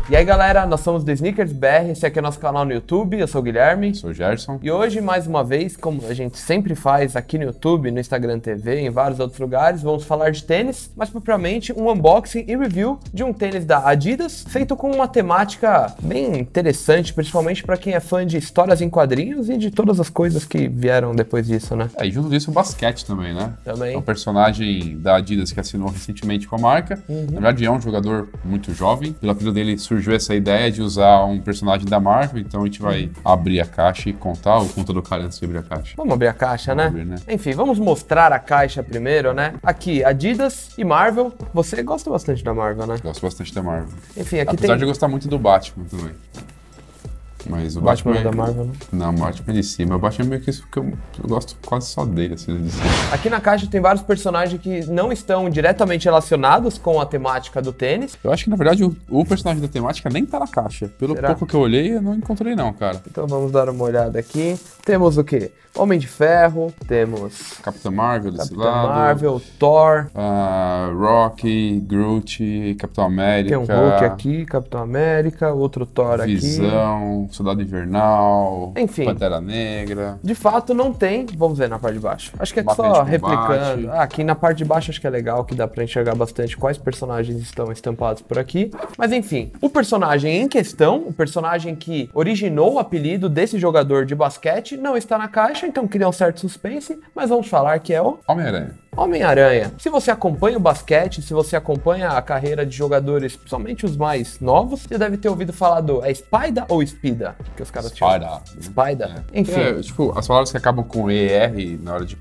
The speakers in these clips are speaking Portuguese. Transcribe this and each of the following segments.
E aí galera, nós somos do Sneakers BR, esse aqui é nosso canal no YouTube, eu sou o Guilherme. Sou o Gerson. E hoje, mais uma vez, como a gente sempre faz aqui no YouTube, no Instagram TV, em vários outros lugares, vamos falar de tênis, mas propriamente um unboxing e review de um tênis da Adidas, feito com uma temática bem interessante, principalmente para quem é fã de histórias em quadrinhos e de todas as coisas que vieram depois disso, né? E junto disso o basquete também, né? Também. É um personagem da Adidas que assinou recentemente com a marca. Na verdade é um jogador muito jovem. Pelo apelido dele surgiu essa ideia de usar um personagem da Marvel, então a gente vai abrir a caixa e contar ou conta do cara antes de abrir a caixa. Vamos abrir a caixa, né? Abrir, né? Enfim, vamos mostrar a caixa primeiro, né? Aqui, Adidas e Marvel. Você gosta bastante da Marvel, né? Gosto bastante da Marvel. Enfim, aqui Apesar tem... de eu gostar muito do Batman também. Mas o Batman da Marvel, né? Não, o Batman de cima. O Batman é meio que isso que eu gosto quase só dele, assim, de cima. Aqui na caixa tem vários personagens que não estão diretamente relacionados com a temática do tênis. Eu acho que, na verdade, o personagem da temática nem tá na caixa. Pelo Será? pouco que eu olhei, eu não encontrei não, cara. Então vamos dar uma olhada aqui. Temos o quê? Homem de Ferro, temos Capitã Marvel desse Capitã lado. Marvel, Thor, Rocky, Groot, Capitão América. tem um Hulk aqui, Capitão América, outro Thor aqui. Visão, Soldado Invernal, Enfim. Pantera Negra. De fato não tem, vamos ver na parte de baixo. Acho que é Máquina só de combate. replicando. Aqui na parte de baixo acho que é legal, que dá pra enxergar bastante quais personagens estão estampados por aqui. Mas enfim, o personagem em questão, o personagem que originou o apelido desse jogador de basquete, não está na caixa, então cria um certo suspense, mas vamos falar que é o Homem-Aranha. Homem-Aranha. Se você acompanha o basquete, se você acompanha a carreira de jogadores, principalmente os mais novos, você deve ter ouvido falar do... É Spida ou Spida? Que os caras Spida. Spida? Enfim. Tipo, as palavras que acabam com ER na hora de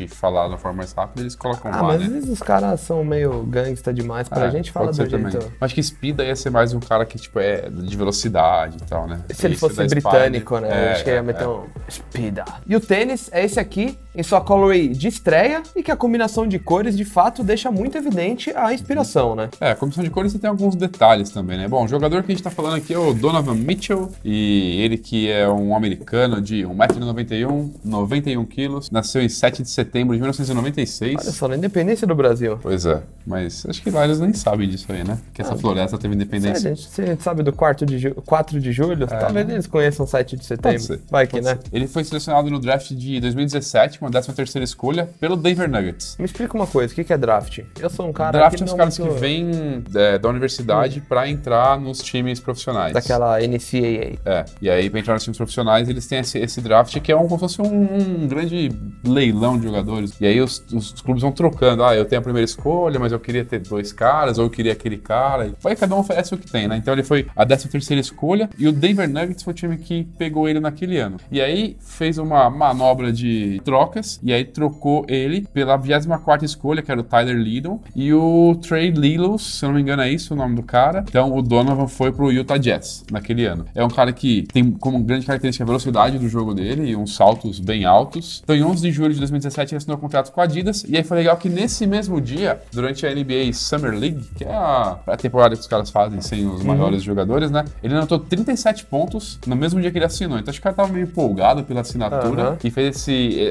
falar da forma mais rápida, eles colocam lá, Mas né? às vezes os caras são meio gangsta demais pra gente, fala pode do ser também. jeito... Acho que Spida ia ser mais um cara que, tipo, é de velocidade e tal, né? Se ele Esse fosse da britânico, Spider. né? Acho que ia meter um Spida. E o tênis é esse aqui, em sua colorway de estreia, e que a combinação de cores, de fato, deixa muito evidente a inspiração, né? A combinação de cores tem alguns detalhes também, né? Bom, o jogador que a gente tá falando aqui é o Donovan Mitchell, e ele que é um americano de 1,91 m, 91 quilos, nasceu em 7 de setembro de 1996. Olha só, na independência do Brasil. Pois é, mas acho que lá eles nem sabem disso aí, né? Que essa floresta teve independência. Se a gente sabe do 4 de julho, talvez eles conheçam 7 de setembro. Pode ser, Vai que, pode né? ser. Ele foi selecionado no draft de 2017, uma 13ª escolha, pelo Denver Nuggets. Me explica uma coisa, o que é draft? Eu sou um cara Draft que é os não caras muito... que vêm da universidade pra entrar nos times profissionais. Daquela NCAA. E aí pra entrar nos times profissionais eles têm esse draft que é como se fosse um grande leilão de jogadores. E aí os clubes vão trocando. Eu tenho a primeira escolha, mas eu queria ter 2 caras, ou eu queria aquele cara. Aí cada um oferece o que tem, né? Então ele foi a 13ª escolha e o Denver Nuggets foi o time que pegou ele naquele ano. E aí fez uma manobra de trocas e aí trocou ele pela 24ª escolha, que era o Tyler Lydon, e o Trey Lyles, se eu não me engano é isso o nome do cara. Então o Donovan foi pro Utah Jazz naquele ano. É um cara que tem como grande característica a velocidade do jogo dele e uns saltos bem altos. Então em 11 de julho de 2017 ele assinou um contrato com a Adidas, e aí foi legal que nesse mesmo dia, durante a NBA Summer League, que é a temporada que os caras fazem sem os maiores jogadores, né? Ele anotou 37 pontos no mesmo dia que ele assinou. Então acho que o cara tava meio empolgado pela assinatura e fez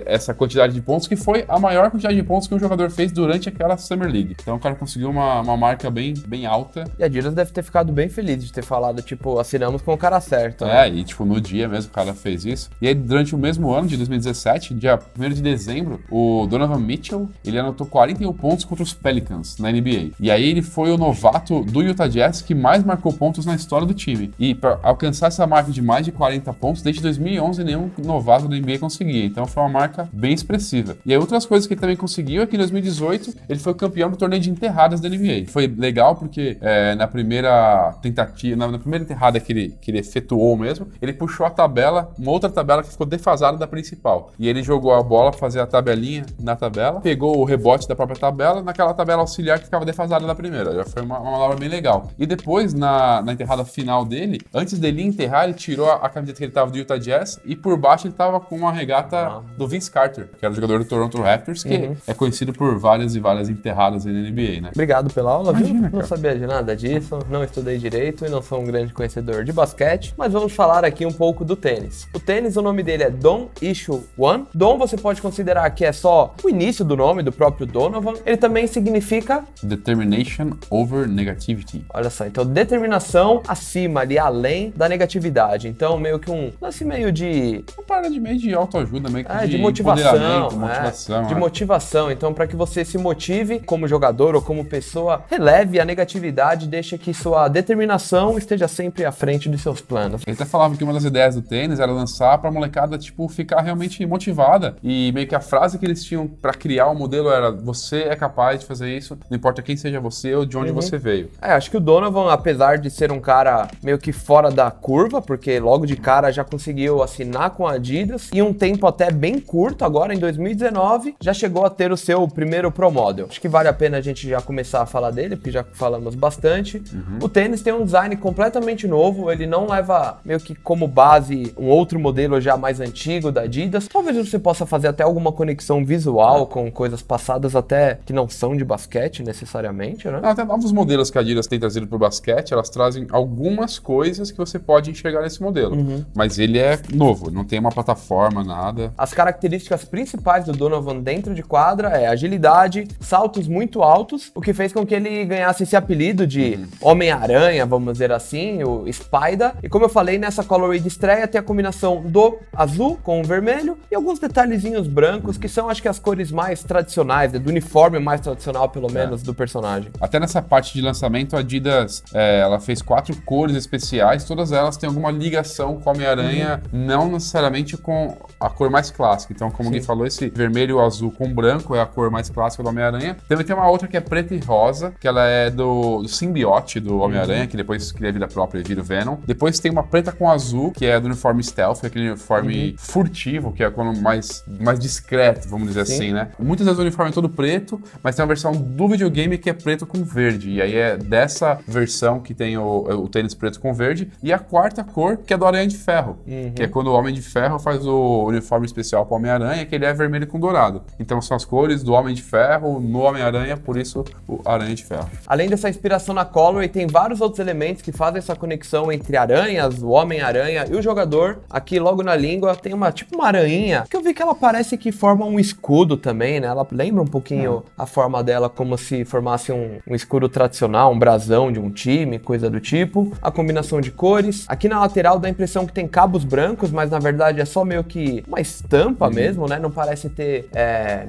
essa quantidade de pontos, que foi a maior quantidade de pontos que um jogador fez durante aquela Summer League. Então o cara conseguiu uma marca bem alta. E a Adidas deve ter ficado bem feliz de ter falado, tipo, assinamos com o cara certo. Né? E tipo, no dia mesmo o cara fez isso. E aí durante o mesmo ano, de 2017, dia 1º de dezembro, o Donovan Mitchell, ele anotou 41 pontos contra os Pelicans na NBA. E aí ele foi o novato do Utah Jazz que mais marcou pontos na história do time. E para alcançar essa marca de mais de 40 pontos, desde 2011 nenhum novato da NBA conseguia. Então foi uma marca bem expressiva. E aí outras coisas que ele também conseguiu é que em 2018 ele foi campeão do torneio de enterradas da NBA. Foi legal porque na primeira tentativa, na primeira enterrada que ele efetuou mesmo, ele puxou a tabela, uma outra tabela que ficou defasada da principal. E ele jogou a bola pra fazer a tabelinha na tabela, pegou o rebote da própria tabela, naquela tabela auxiliar que ficava defasada da primeira. Já foi uma manobra bem legal. E depois, na enterrada final dele, antes dele enterrar, ele tirou a camiseta que ele tava do Utah Jazz e por baixo ele tava com uma regata do Vince Carter Carter, que era jogador do Toronto Raptors, que é conhecido por várias e várias enterradas na NBA, né? Obrigado pela aula, viu? Imagina, Não cara. sabia de nada disso, não estudei direito e não sou um grande conhecedor de basquete, mas vamos falar aqui um pouco do tênis. O tênis, o nome dele é Don Issue One. Don você pode considerar que é só o início do nome do próprio Donovan. Ele também significa... Determination over negativity. Olha só, então determinação acima ali, além da negatividade. Então meio que um lance meio de... Uma parada de meio de autoajuda, meio que de motivação, motivação. de motivação. Então, para que você se motive como jogador ou como pessoa, releve a negatividade, deixe que sua determinação esteja sempre à frente dos seus planos. Ele até falava que uma das ideias do tênis era lançar pra molecada, tipo, ficar realmente motivada. E meio que a frase que eles tinham pra criar o modelo era: você é capaz de fazer isso, não importa quem seja você ou de onde você veio. Acho que o Donovan, apesar de ser um cara meio que fora da curva, porque logo de cara já conseguiu assinar com a Adidas, e um tempo até bem curto, agora em 2019, já chegou a ter o seu primeiro Pro Model. Acho que vale a pena a gente já começar a falar dele, porque já falamos bastante. O tênis tem um design completamente novo, ele não leva meio que como base um outro modelo já mais antigo da Adidas. Talvez você possa fazer até alguma conexão visual com coisas passadas até que não são de basquete necessariamente, né? Até novos modelos que a Adidas tem trazido pro basquete, elas trazem algumas coisas que você pode enxergar nesse modelo. Mas ele é novo, não tem uma plataforma, nada. As características principais do Donovan dentro de quadra é agilidade, saltos muito altos, o que fez com que ele ganhasse esse apelido de Homem-Aranha, vamos dizer assim, o Spider. E como eu falei, nessa colorway de estreia tem a combinação do azul com o vermelho e alguns detalhezinhos brancos, que são, acho que, as cores mais tradicionais, do uniforme mais tradicional, pelo menos, do personagem. Até nessa parte de lançamento, a Adidas, ela fez 4 cores especiais, todas elas têm alguma ligação com o Homem-Aranha, não necessariamente com a cor mais clássica. Então, como o Gui falou, esse vermelho e azul com branco é a cor mais clássica do Homem-Aranha. Também tem uma outra que é preta e rosa, que ela é do simbiote do Homem-Aranha, que depois cria vida própria e vira o Venom. Depois tem uma preta com azul, que é do uniforme stealth, aquele uniforme furtivo, que é quando mais discreto, vamos dizer assim, né? Muitas vezes o uniforme é todo preto, mas tem uma versão do videogame que é preto com verde. E aí é dessa versão que tem o tênis preto com verde. E a quarta cor, que é do Aranha de Ferro, que é quando o Homem de Ferro faz o uniforme especial para o Homem-Aranha, que ele é vermelho com dourado. Então são as cores do Homem de Ferro no Homem-Aranha, por isso o Aranha de Ferro. Além dessa inspiração na colorway, tem vários outros elementos que fazem essa conexão entre aranhas, o Homem-Aranha e o jogador. Aqui logo na língua tem uma aranhinha, que eu vi que ela parece que forma um escudo também, né? Ela lembra um pouquinho a forma dela como se formasse um escudo tradicional, um brasão de um time, coisa do tipo. A combinação de cores. Aqui na lateral dá a impressão que tem cabos brancos, mas na verdade é só meio que uma estampa mesmo, né? Não parece ter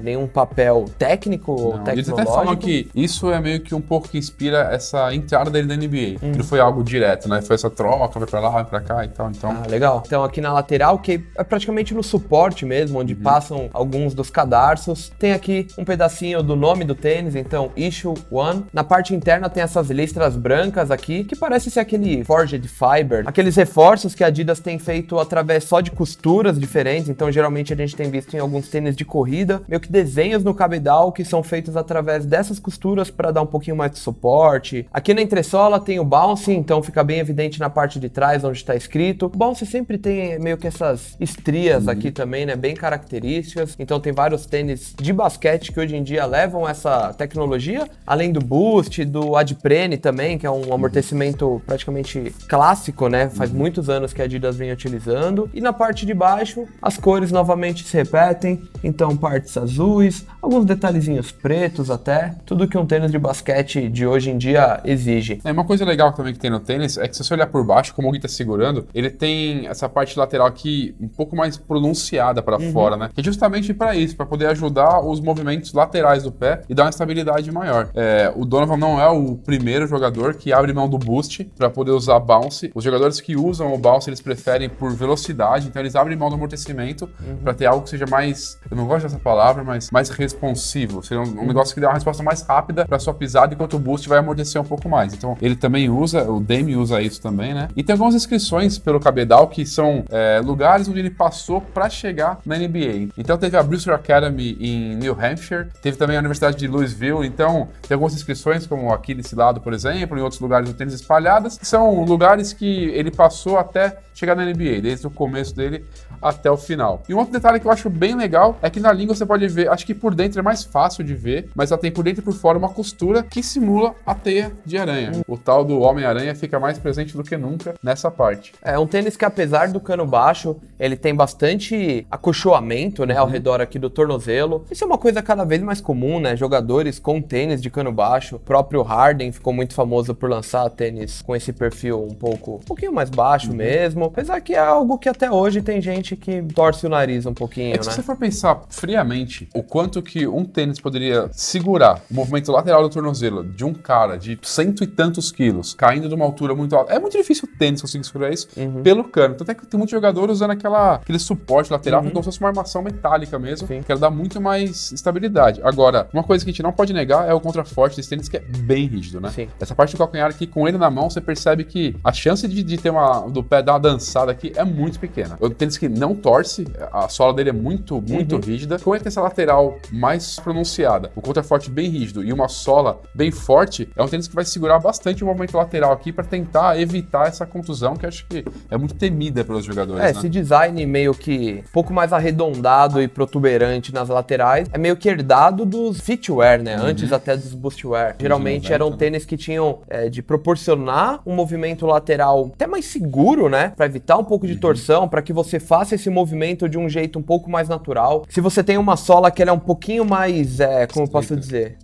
nenhum papel técnico ou tecnológico. Eles até falam que isso é meio que um pouco que inspira essa entrada dele na NBA. Que não foi algo direto, né? Foi essa troca, vai pra lá, vai pra cá e tal. Então... legal. Então aqui na lateral, que é praticamente no suporte mesmo, onde passam alguns dos cadarços, tem aqui um pedacinho do nome do tênis, então Issue One. Na parte interna tem essas listras brancas aqui, que parece ser aquele Forged Fiber, aqueles reforços que a Adidas tem feito através só de costuras diferentes. Então geralmente a gente tem visto em alguns tênis de corrida, meio que desenhos no cabedal que são feitos através dessas costuras para dar um pouquinho mais de suporte. Aqui na entressola tem o bounce, então fica bem evidente na parte de trás onde está escrito. O bounce sempre tem meio que essas estrias aqui também, né, bem características. Então tem vários tênis de basquete que hoje em dia levam essa tecnologia, além do boost, do adprene também, que é um amortecimento praticamente clássico, né? Faz muitos anos que a Adidas vem utilizando. E na parte de baixo, as cores novamente se repetem, então partes azuis, alguns detalhezinhos pretos até, tudo que um tênis de basquete de hoje em dia exige. Uma coisa legal também que tem no tênis é que se você olhar por baixo, como o Gui tá segurando, ele tem essa parte lateral aqui um pouco mais pronunciada para fora, né? Que é justamente para isso, para poder ajudar os movimentos laterais do pé e dar uma estabilidade maior. O Donovan não é o primeiro jogador que abre mão do boost para poder usar bounce. Os jogadores que usam o bounce, eles preferem por velocidade, então eles abrem mão do amortecimento para ter algo que seja mais, eu não gosto dessa palavra, mas mais responsivo. Seria um negócio que dá uma resposta mais rápida para sua pisada, enquanto o boost vai amortecer um pouco mais. Então ele também usa, o Dame usa isso também, né? E tem algumas inscrições pelo cabedal que são lugares onde ele passou para chegar na NBA. Então teve a Brewster Academy em New Hampshire, teve também a Universidade de Louisville. Então tem algumas inscrições, como aqui desse lado, por exemplo, em outros lugares do tênis espalhadas, que são lugares que ele passou até chegar na NBA, desde o começo dele até o final. E um outro detalhe que eu acho bem legal é que na língua você pode ver, acho que por dentro é mais fácil de ver, mas ela tem por dentro e por fora uma costura que simula a teia de aranha. O tal do Homem-Aranha fica mais presente do que nunca nessa parte. É um tênis que, apesar do cano baixo, ele tem bastante acolchoamento, né, ao redor aqui do tornozelo. Isso é uma coisa cada vez mais comum, né, jogadores com tênis de cano baixo. O próprio Harden ficou muito famoso por lançar tênis com esse perfil um pouquinho mais baixo mesmo. Apesar que é algo que até hoje tem gente que torce o nariz um pouquinho, É que né? se você for pensar friamente, o quanto que um tênis poderia segurar o movimento lateral do tornozelo de um cara de 100 e tantos quilos, caindo de uma altura muito alta, é muito difícil o tênis conseguir segurar isso pelo cano. Tanto é que tem muitos jogadores usando aquele suporte lateral como se fosse uma armação metálica mesmo, que ela dá muito mais estabilidade. Agora, uma coisa que a gente não pode negar é o contraforte desse tênis, que é bem rígido, né? Sim. Essa parte do calcanhar aqui, com ele na mão, você percebe que a chance de ter do pé dar uma dançada aqui é muito pequena. É um tênis que não torce, a sola dele é muito rígida. Com ele tem essa lateral mais pronunciada, o contraforte bem rígido e uma sola bem forte, é um tênis que vai segurar bastante o movimento lateral aqui para tentar evitar essa contusão, que acho que é muito temida pelos jogadores, né? Esse design meio que um pouco mais arredondado e protuberante nas laterais é meio que herdado dos fitwear, né? Antes até dos boostwear. Geralmente eram tênis que tinham de proporcionar um movimento lateral até mais seguro, né? Para evitar um pouco de torção, para que você faça esse movimento de um jeito um pouco mais natural. Se você tem uma sola que ela é um pouquinho mais, como eu posso dizer?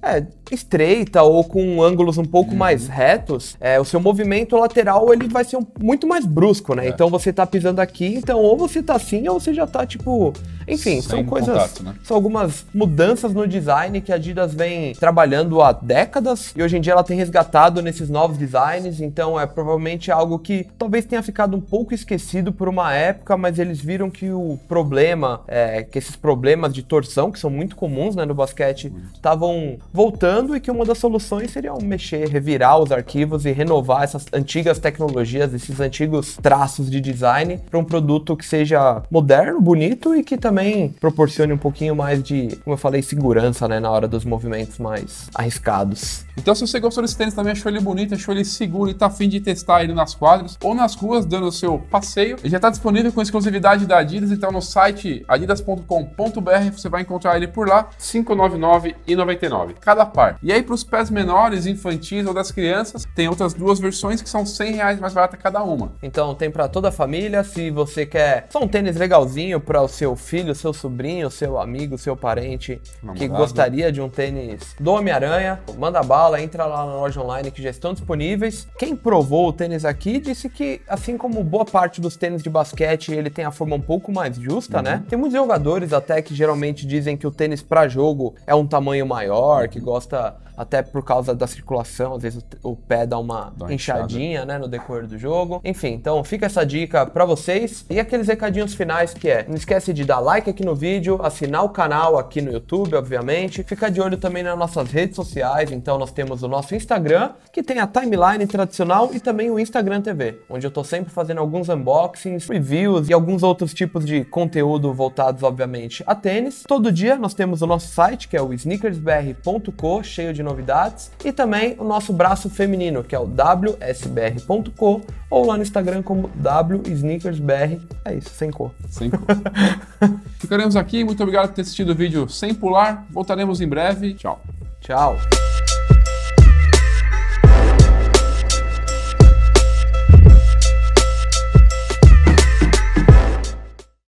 Estreita ou com ângulos um pouco mais retos, o seu movimento lateral ele vai ser muito mais brusco, né? Então você tá pisando aqui, então ou você tá assim ou você já tá tipo... Enfim, são coisas... contato, né? São algumas mudanças no design que a Adidas vem trabalhando há décadas e hoje em dia ela tem resgatado nesses novos designs, então é provavelmente algo que talvez tenha ficado um pouco esquecido por uma época, mas eles viram que o problema, que esses problemas de torção, que são muito comuns, né, no basquete, estavam voltando e que uma das soluções seria revirar os arquivos e renovar essas antigas tecnologias, esses antigos traços de design para um produto que seja moderno, bonito e que também proporcione um pouquinho mais de, como eu falei, segurança, né, na hora dos movimentos mais arriscados. Então, se você gostou desse tênis também, achou ele bonito, achou ele seguro e tá afim de testar ele nas quadras ou nas ruas, dando o seu passeio, ele já tá disponível com exclusividade da Adidas, então no site adidas.com.br você vai encontrar ele por lá, R$ 599,99 cada par. E aí, para os pés menores, infantis ou das crianças, tem outras duas versões que são R$ 100 mais barata cada uma. Então, tem para toda a família, se você quer só um tênis legalzinho para o seu filho, seu sobrinho, seu amigo, seu parente que gostaria de um tênis do Homem-Aranha, manda bala, entra lá na loja online que já estão disponíveis. Quem provou o tênis aqui disse que, assim como boa parte dos tênis de basquete, ele tem a forma um pouco mais justa, né? Tem muitos jogadores até que geralmente dizem que o tênis para jogo é um tamanho maior, que gosta até por causa da circulação, às vezes o pé dá uma inchadinha, né, no decorrer do jogo. Enfim, então fica essa dica pra vocês. E aqueles recadinhos finais que não esquece de dar like aqui no vídeo, assinar o canal aqui no YouTube, obviamente. Fica de olho também nas nossas redes sociais, então nós temos o nosso Instagram, que tem a timeline tradicional, e também o Instagram TV, onde eu tô sempre fazendo alguns unboxings, reviews e alguns outros tipos de conteúdo voltados, obviamente, a tênis. Todo dia nós temos o nosso site, que é o sneakersbr.co, cheio de novidades, e também o nosso braço feminino, que é o wsbr.co, ou lá no Instagram como wsneakersbr. É isso, sem cor. Sem cor. Ficaremos aqui, muito obrigado por ter assistido o vídeo sem pular, voltaremos em breve, tchau. Tchau.